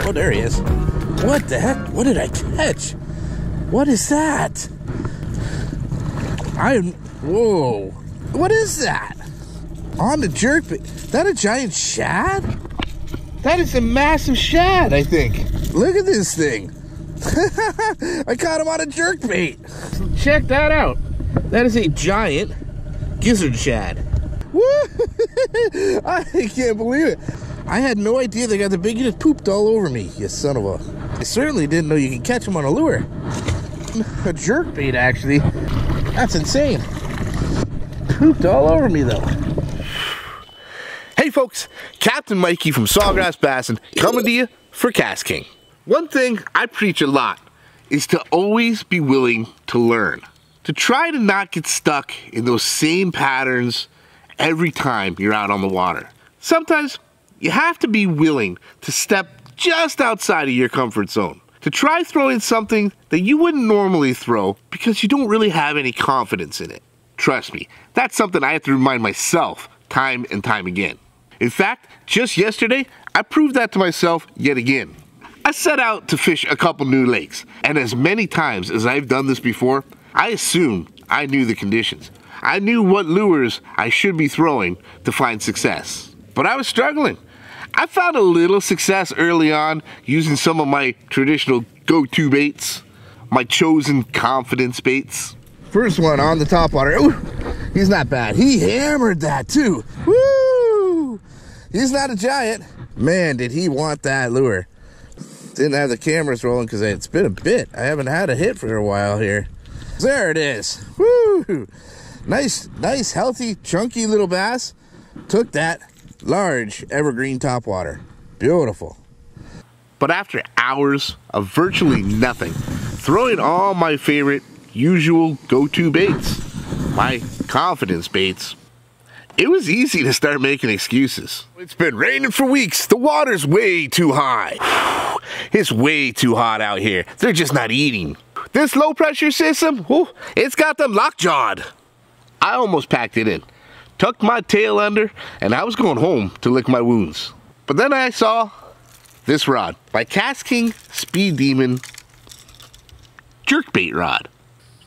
Oh, there he is. What the heck? What did I catch? What is that? Whoa. What is that? On the jerkbait. Is that a giant shad? That is a massive shad, I think. Look at this thing. I caught him on a jerkbait. So check that out. That is a giant gizzard shad. Woo! I can't believe it. I had no idea they got the big. You just pooped all over me, you son of a. I certainly didn't know you could catch them on a lure. A jerkbait, actually. That's insane. Pooped all over me, though. Hey, folks. Captain Mikey from SawGrassBassin coming to you for KastKing. One thing I preach a lot is to always be willing to learn. To try to not get stuck in those same patterns every time you're out on the water. Sometimes you have to be willing to step just outside of your comfort zone. To try throwing something that you wouldn't normally throw because you don't really have any confidence in it. Trust me, that's something I have to remind myself time and time again. In fact, just yesterday, I proved that to myself yet again. I set out to fish a couple new lakes, and as many times as I've done this before, I assumed I knew the conditions. I knew what lures I should be throwing to find success. But I was struggling. I found a little success early on using some of my traditional go-to baits, my chosen confidence baits. First one on the top water. Ooh, he's not bad. He hammered that too. Woo! He's not a giant. Man, did he want that lure. Didn't have the cameras rolling because it's been a bit. I haven't had a hit for a while here. There it is. Woo! Nice, healthy, chunky little bass. Took that large evergreen topwater. Beautiful. But after hours of virtually nothing, throwing all my favorite usual go-to baits, my confidence baits, it was easy to start making excuses. It's been raining for weeks. The water's way too high. It's way too hot out here. They're just not eating. This low pressure system, it's got them lockjawed. I almost packed it in, tucked my tail under, and I was going home to lick my wounds. But then I saw this rod, my KastKing Speed Demon jerkbait rod.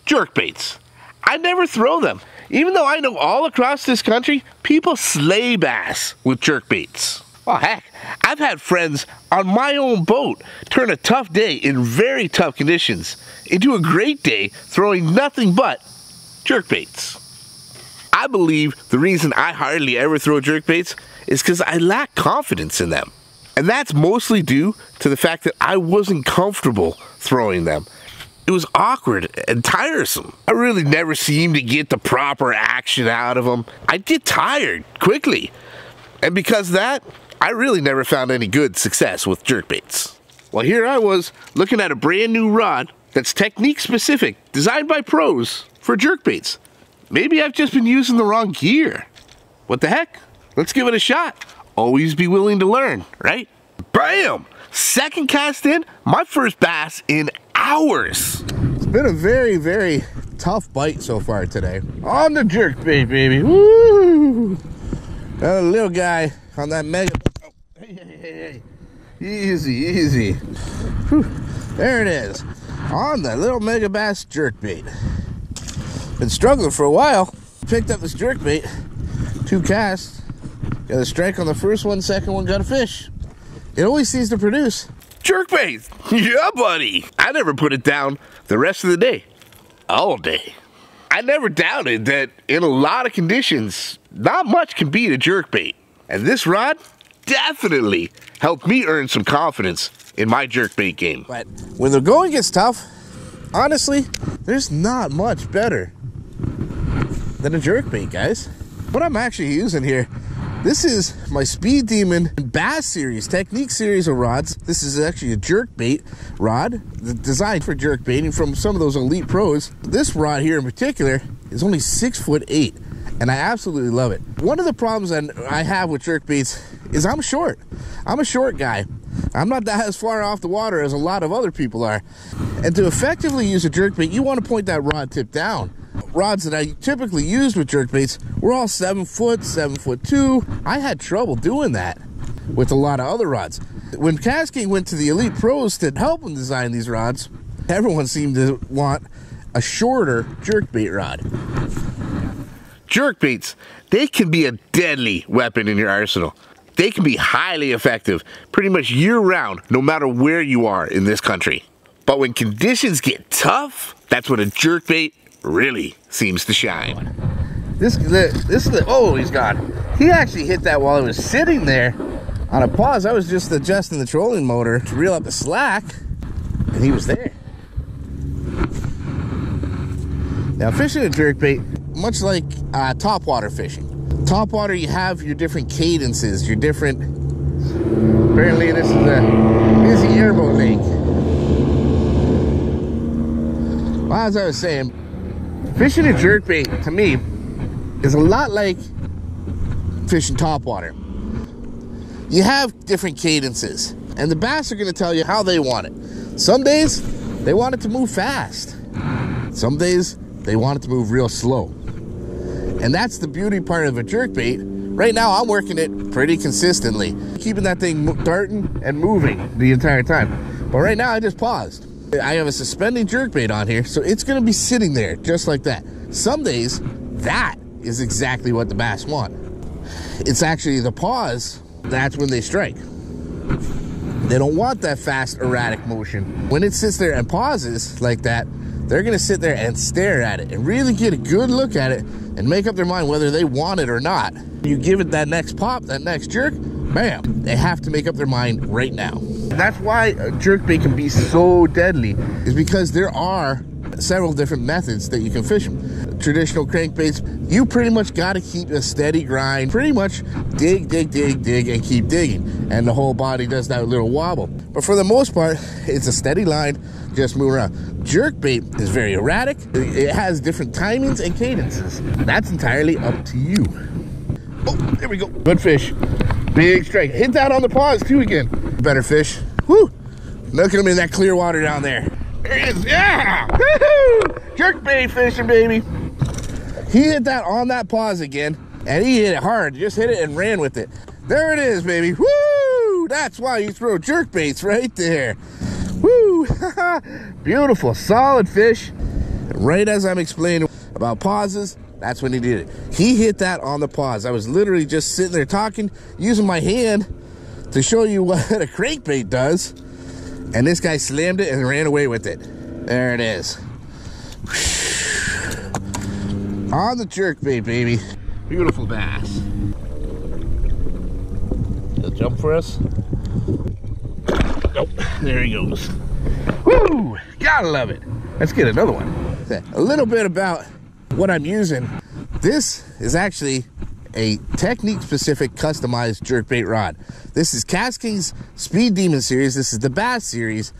Jerkbaits. I never throw them. Even though I know all across this country, people slay bass with jerkbaits. Oh heck, I've had friends on my own boat turn a tough day in very tough conditions into a great day throwing nothing but jerkbaits. I believe the reason I hardly ever throw jerkbaits is because I lack confidence in them. And that's mostly due to the fact that I wasn't comfortable throwing them. It was awkward and tiresome. I really never seemed to get the proper action out of them. I'd get tired quickly. And because of that, I really never found any good success with jerkbaits. Well, here I was looking at a brand new rod that's technique specific, designed by pros for jerkbaits. Maybe I've just been using the wrong gear. What the heck? Let's give it a shot. Always be willing to learn, right? Bam! Second cast in, my first bass in hours. It's been a very, very tough bite so far today. On the jerkbait, baby. Woo! Got a little guy on that mega. Oh, hey. Easy. Whew. There it is. On the little mega bass jerkbait. Been struggling for a while. Picked up this jerkbait. 2 casts. Got a strike on the first one, second one got a fish. It always seems to produce. Jerkbait! Yeah, buddy! I never put it down the rest of the day. All day. I never doubted that in a lot of conditions, not much can beat a jerkbait. And this rod definitely helped me earn some confidence in my jerkbait game. But when the going gets tough, honestly, there's not much better than a jerkbait, guys. What I'm actually using here, this is my Speed Demon Bass Series, Technique Series of rods. This is actually a jerkbait rod designed for jerkbaiting from some of those elite pros. This rod here in particular is only 6'8", and I absolutely love it. One of the problems that I have with jerkbaits is I'm short. I'm a short guy. I'm not that as far off the water as a lot of other people are. And to effectively use a jerkbait, you want to point that rod tip down. Rods that I typically used with jerkbaits were all 7 foot, 7'2". I had trouble doing that with a lot of other rods. When KastKing went to the elite pros to help him design these rods, everyone seemed to want a shorter jerkbait rod. Jerkbaits, they can be a deadly weapon in your arsenal. They can be highly effective pretty much year-round, no matter where you are in this country. But when conditions get tough, that's when a jerkbait really seems to shine. Oh, he's gone. He actually hit that while I was sitting there on a pause. I was just adjusting the trolling motor to reel up the slack, and he was there. Now, fishing a jerkbait, much like topwater fishing. Topwater, you have your different cadences, your different... Apparently, this is a busy airboat lake. Well, as I was saying, fishing a jerkbait, to me, is a lot like fishing topwater. You have different cadences, and the bass are going to tell you how they want it. Some days, they want it to move fast. Some days, they want it to move real slow. And that's the beauty part of a jerkbait. Right now, I'm working it pretty consistently, keeping that thing darting and moving the entire time. But right now, I just paused. I have a suspending jerkbait on here, so it's going to be sitting there just like that. Some days, that is exactly what the bass want. It's actually the pause, that's when they strike. They don't want that fast, erratic motion. When it sits there and pauses like that, they're going to sit there and stare at it and really get a good look at it and make up their mind whether they want it or not. You give it that next pop, that next jerk, bam, they have to make up their mind right now. And that's why a jerkbait can be so deadly, is because there are several different methods that you can fish them. Traditional crankbaits, you pretty much got to keep a steady grind, pretty much dig, dig, dig, dig, and keep digging, and the whole body does that little wobble. But for the most part, it's a steady line, just move around. Jerkbait is very erratic. It has different timings and cadences. That's entirely up to you. Oh, there we go. Good fish. Big strike. Hit that on the pause too again. Better fish. Woo! Look at him in that clear water down there. There he is. Yeah! Woohoo! Jerkbait fishing, baby. He hit that on that pause again, and he hit it hard. Just hit it and ran with it. There it is, baby. Woo! That's why you throw jerkbaits right there. Woo! Beautiful, solid fish. Right as I'm explaining about pauses, that's when he did it. He hit that on the pause. I was literally just sitting there talking, using my hand to show you what a crankbait does. And this guy slammed it and ran away with it. There it is. On the jerkbait, baby. Beautiful bass. He'll jump for us. Nope, there he goes. Woo! Gotta love it. Let's get another one. A little bit about what I'm using. This is actually a technique-specific customized jerkbait rod. This is KastKing's Speed Demon series. This is the Bass series.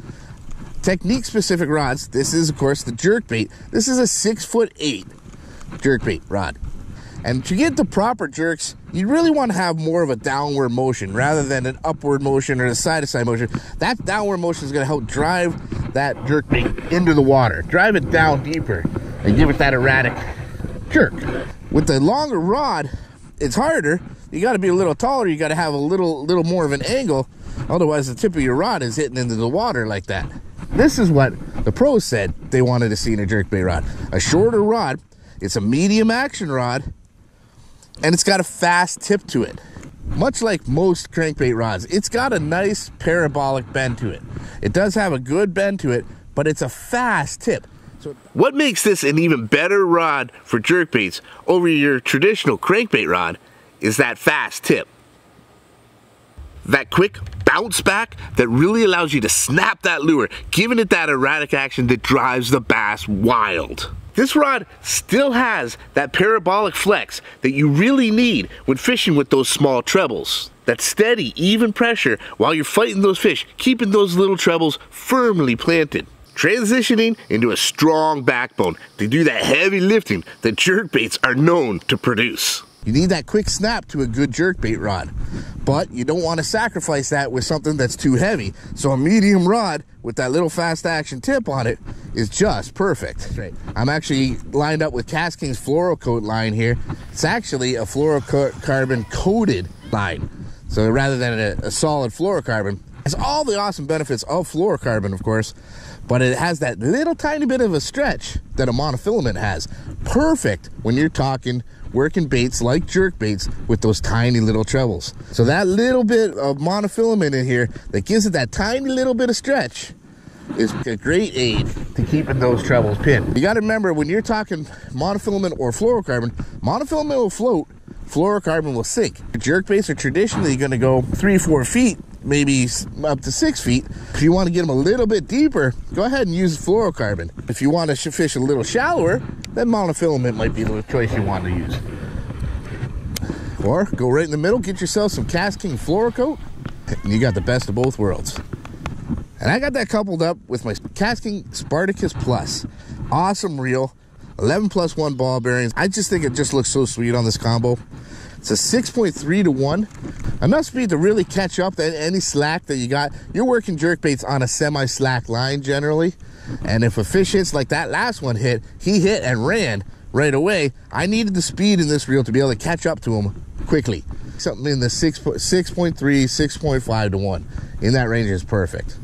Technique-specific rods. This is, of course, the jerkbait. This is a 6'8" jerkbait rod. And to get the proper jerks, you really want to have more of a downward motion rather than an upward motion or a side-to-side motion. That downward motion is going to help drive that jerkbait into the water. Drive it down deeper and give it that erratic jerk. With the longer rod, it's harder. You got to be a little taller. You got to have a little more of an angle. Otherwise, the tip of your rod is hitting into the water like that. This is what the pros said they wanted to see in a jerkbait rod. A shorter rod. It's a medium action rod, and it's got a fast tip to it. Much like most crankbait rods, it's got a nice parabolic bend to it. It does have a good bend to it, but it's a fast tip. So what makes this an even better rod for jerkbaits over your traditional crankbait rod is that fast tip. That quick bounce back that really allows you to snap that lure, giving it that erratic action that drives the bass wild. This rod still has that parabolic flex that you really need when fishing with those small trebles. That steady, even pressure while you're fighting those fish, keeping those little trebles firmly planted. Transitioning into a strong backbone to do that heavy lifting that jerkbaits are known to produce. You need that quick snap to a good jerkbait rod, but you don't want to sacrifice that with something that's too heavy. So a medium rod with that little fast action tip on it is just perfect. Right. I'm actually lined up with KastKing's Fluorocoat line here. It's actually a fluorocarbon coated line. So rather than a solid fluorocarbon, Has all the awesome benefits of fluorocarbon, of course, but it has that little tiny bit of a stretch that a monofilament has. Perfect when you're talking working baits like jerk baits with those tiny little trebles. So that little bit of monofilament in here that gives it that tiny little bit of stretch is a great aid to keeping those trebles pinned. You got to remember, when you're talking monofilament or fluorocarbon, monofilament will float, fluorocarbon will sink. Jerk baits are traditionally going to go 3-4 feet, maybe up to 6 feet. If you want to get them a little bit deeper, go ahead and use fluorocarbon. If you want to fish a little shallower, then monofilament might be the choice you want to use. Or go right in the middle, get yourself some KastKing Fluorocoat, and you got the best of both worlds. And I got that coupled up with my KastKing Spartacus Plus. Awesome reel, 11+1 ball bearings. I just think it just looks so sweet on this combo. It's a 6.3 to 1. Enough speed to really catch up to any slack that you got. You're working jerk baits on a semi-slack line generally. And if a fish hits like that last one hit, he hit and ran right away. I needed the speed in this reel to be able to catch up to him quickly. Something in the 6.3, 6.5 to 1. In that range is perfect.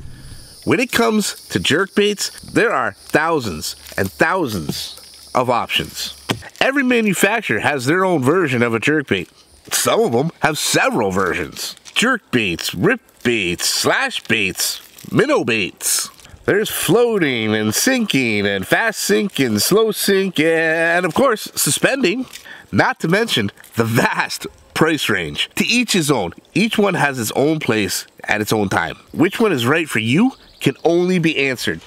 When it comes to jerk baits, there are thousands and thousands of options. Every manufacturer has their own version of a jerkbait. Some of them have several versions. Jerk baits, rip baits, slash baits, minnow baits. There's floating and sinking and fast sink and slow sink and of course suspending. Not to mention the vast price range. To each his own. Each one has its own place at its own time. Which one is right for you can only be answered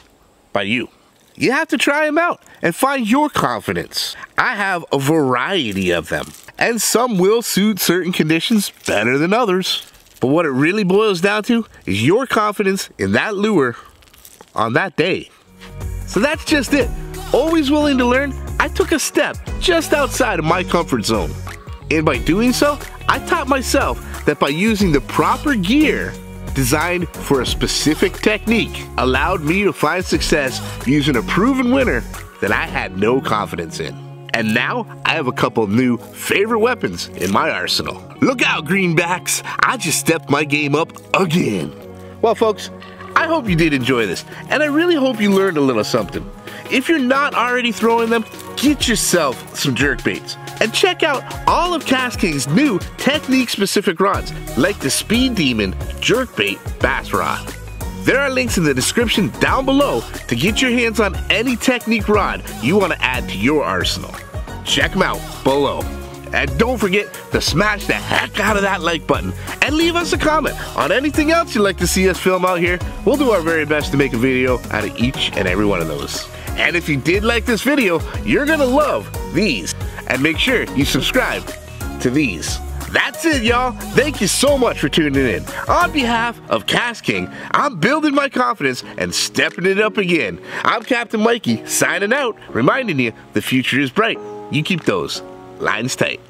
by you. You have to try them out and find your confidence. I have a variety of them, and some will suit certain conditions better than others. But what it really boils down to is your confidence in that lure on that day. So that's just it. Always willing to learn, I took a step just outside of my comfort zone. And by doing so, I taught myself that by using the proper gear designed for a specific technique allowed me to find success using a proven winner that I had no confidence in. And now I have a couple new favorite weapons in my arsenal. Look out, greenbacks! I just stepped my game up again. Well, folks, I hope you did enjoy this, and I really hope you learned a little something. If you're not already throwing them, get yourself some jerk baits. And check out all of KastKing's new technique-specific rods, like the Speed Demon Jerkbait Bass Rod. There are links in the description down below to get your hands on any technique rod you want to add to your arsenal. Check them out below. And don't forget to smash the heck out of that like button and leave us a comment on anything else you'd like to see us film out here. We'll do our very best to make a video out of each and every one of those. And if you did like this video, you're gonna love these. And make sure you subscribe to these. That's it, y'all. Thank you so much for tuning in. On behalf of KastKing, I'm building my confidence and stepping it up again. I'm Captain Mikey, signing out, reminding you the future is bright. You keep those lines tight.